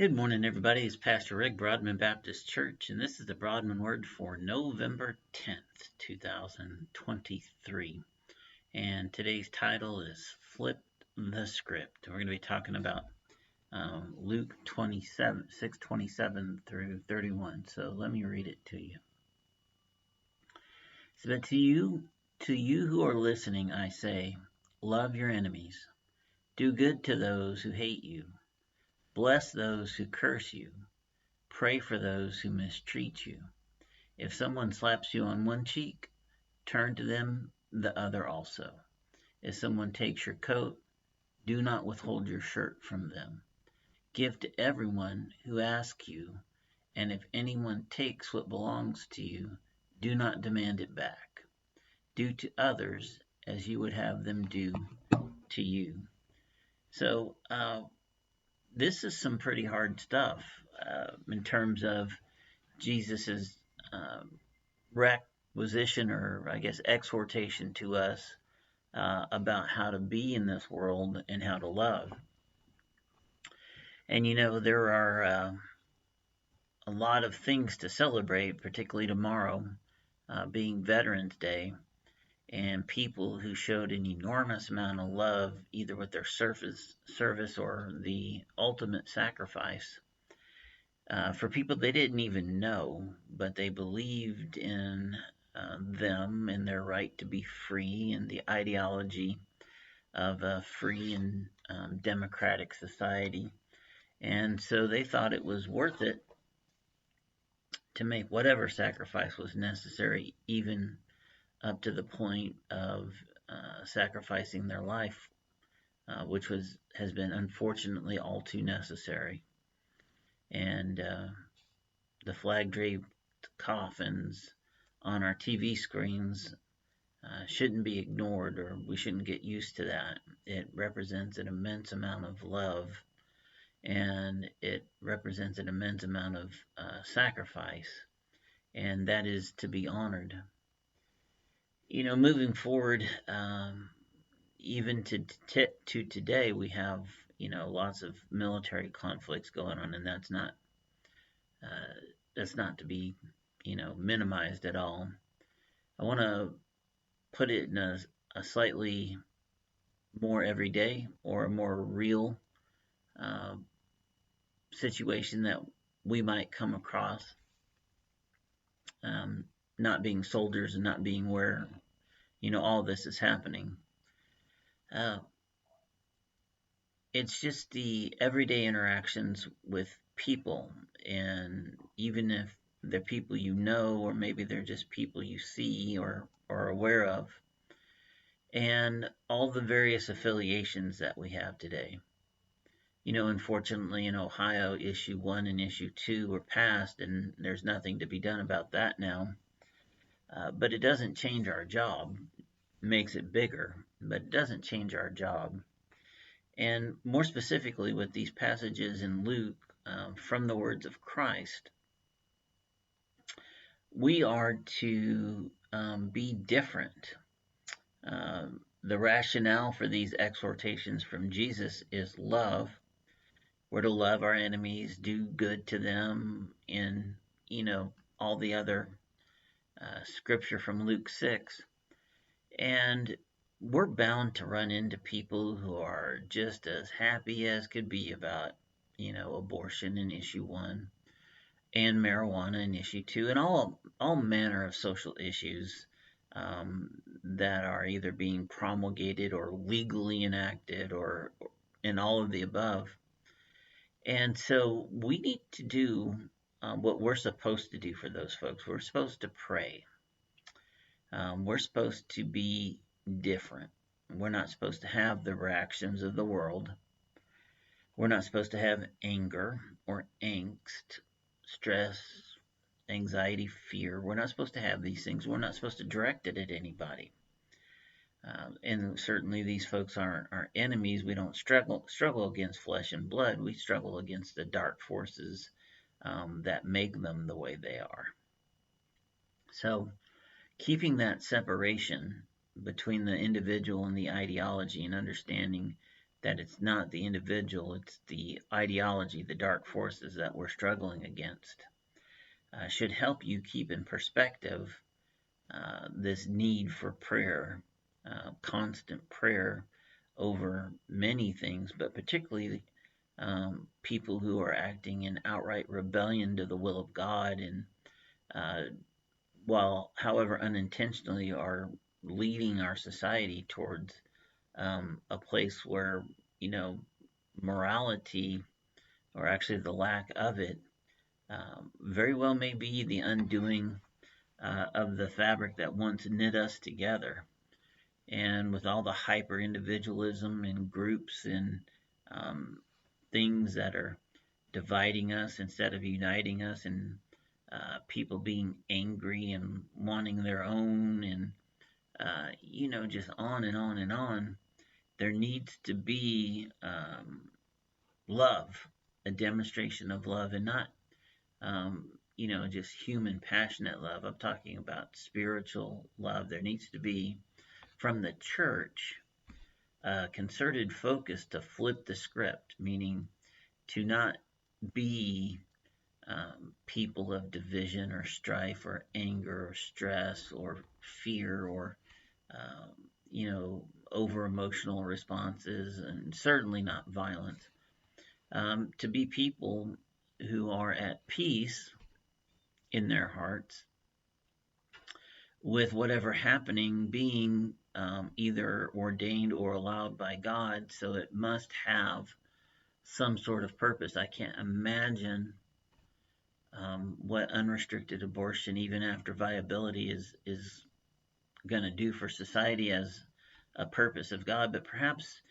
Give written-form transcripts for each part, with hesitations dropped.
Good morning, everybody. It's Pastor Rick, Broadman Baptist Church, and this is the Broadman Word for November 10th, 2023. And today's title is Flip the Script. We're going to be talking about Luke 27, 6:27 through 31. So let me read it to you. So, but to you who are listening, I say, love your enemies, do good to those who hate you, bless those who curse you. Pray for those who mistreat you. If someone slaps you on one cheek, turn to them the other also. If someone takes your coat, do not withhold your shirt from them. Give to everyone who asks you, and if anyone takes what belongs to you, do not demand it back. Do to others as you would have them do to you. So, this is some pretty hard stuff in terms of Jesus's requisition, or I guess exhortation to us about how to be in this world and how to love. And there are a lot of things to celebrate, particularly tomorrow being Veterans Day, and people who showed an enormous amount of love, either with their service or the ultimate sacrifice. For people they didn't even know, but they believed in them and their right to be free and the ideology of a free and democratic society. And so they thought it was worth it to make whatever sacrifice was necessary, even up to the point of sacrificing their life, which has been unfortunately all too necessary. And the flag draped coffins on our TV screens shouldn't be ignored, or we shouldn't get used to that. It represents an immense amount of love, and it represents an immense amount of sacrifice, and that is to be honored. Moving forward, even to today, we have lots of military conflicts going on, and that's not to be minimized at all. I want to put it in a slightly more everyday or a more real situation that we might come across, not being soldiers and not being where all this is happening. It's just the everyday interactions with people, and even if they're people you know, or maybe they're just people you see or are aware of, and all the various affiliations that we have today. Unfortunately in Ohio, issue 1 and issue 2 were passed, and there's nothing to be done about that now. But it doesn't change our job. It makes it bigger, but it doesn't change our job. And more specifically, with these passages in Luke from the words of Christ, we are to be different. The rationale for these exhortations from Jesus is love. We're to love our enemies, do good to them, and all the other scripture from Luke 6. And we're bound to run into people who are just as happy as could be about abortion in issue 1 and marijuana in issue 2, and all manner of social issues that are either being promulgated or legally enacted, or in all of the above. And so we need to do what we're supposed to do for those folks. We're supposed to pray. We're supposed to be different. We're not supposed to have the reactions of the world. We're not supposed to have anger or angst, stress, anxiety, fear. We're not supposed to have these things. We're not supposed to direct it at anybody. And certainly these folks aren't our enemies. We don't struggle against flesh and blood. We struggle against the dark forces that make them the way they are. So keeping that separation between the individual and the ideology, and understanding that it's not the individual, it's the ideology, the dark forces that we're struggling against, should help you keep in perspective this need for prayer, constant prayer over many things, but particularly people who are acting in outright rebellion to the will of God, and uh, while, however unintentionally, are leading our society towards a place where, you know, morality, or actually the lack of it, very well may be the undoing of the fabric that once knit us together. And with all the hyper individualism and groups and um, things that are dividing us instead of uniting us, and people being angry and wanting their own, and just on and on and on, there needs to be love, a demonstration of love, and not just human passionate love. I'm talking about spiritual love. There needs to be, from the church, a concerted focus to flip the script, meaning to not be people of division or strife or anger or stress or fear, or um, over emotional responses, and certainly not violence. To be people who are at peace in their hearts with whatever happening being either ordained or allowed by God, so it must have some sort of purpose. I can't imagine what unrestricted abortion, even after viability, is going to do for society as a purpose of God. But perhaps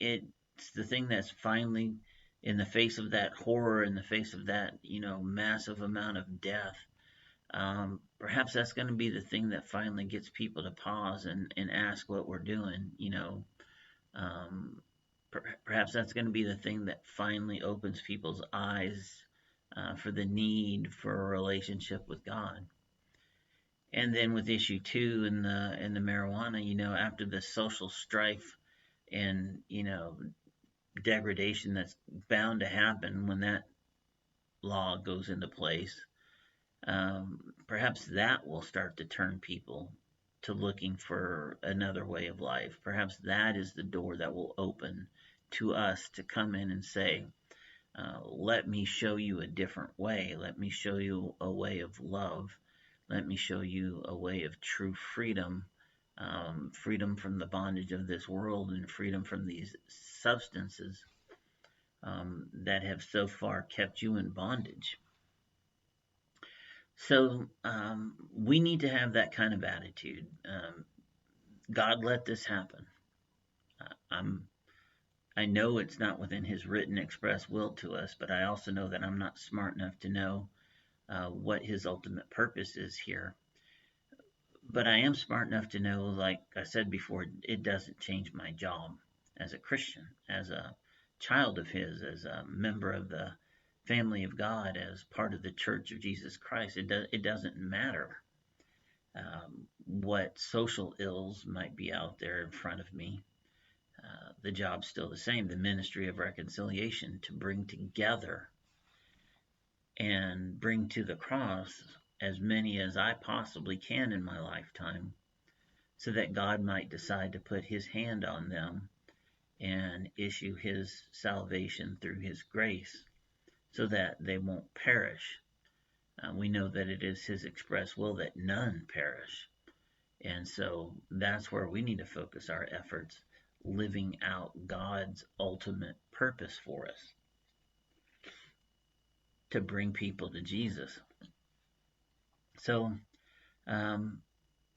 it's the thing that's finally, in the face of that horror, in the face of that massive amount of death, perhaps that's going to be the thing that finally gets people to pause and ask what we're doing. Um, Perhaps that's going to be the thing that finally opens people's eyes for the need for a relationship with God. And then with issue two in the marijuana, after the social strife and degradation that's bound to happen when that law goes into place, perhaps that will start to turn people to looking for another way of life. Perhaps that is the door that will open to us to come in and say, let me show you a different way. Let me show you a way of love. Let me show you a way of true freedom, freedom from the bondage of this world, and freedom from these substances that have so far kept you in bondage. So we need to have that kind of attitude. God let this happen. I know it's not within His written express will to us, but I also know that I'm not smart enough to know what His ultimate purpose is here. But I am smart enough to know, like I said before, it doesn't change my job as a Christian, as a child of His, as a member of the family of God, as part of the Church of Jesus Christ. It doesn't matter what social ills might be out there in front of me. The job's still the same, the ministry of reconciliation, to bring together and bring to the cross as many as I possibly can in my lifetime, so that God might decide to put His hand on them and issue His salvation through His grace, so that they won't perish. We know that it is His express will that none perish. And so that's where we need to focus our efforts, living out God's ultimate purpose for us, to bring people to Jesus. So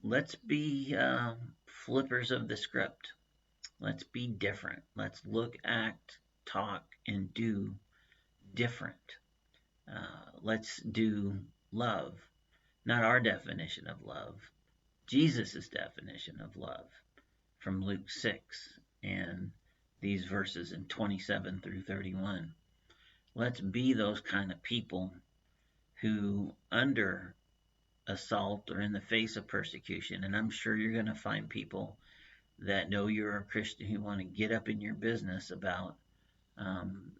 let's be flippers of the script. Let's be different. Let's look, act, talk, and do different. Let's do love, not our definition of love, Jesus' definition of love from Luke 6 and these verses in 27 through 31. Let's be those kind of people who, under assault or in the face of persecution, and I'm sure you're going to find people that know you're a Christian who want to get up in your business about um,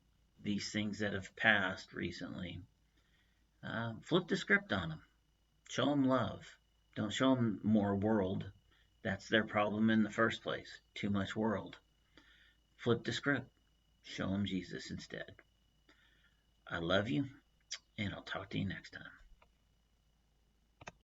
these things that have passed recently. Flip the script on them. Show them love. Don't show them more world. That's their problem in the first place. Too much world. Flip the script. Show them Jesus instead. I love you, and I'll talk to you next time.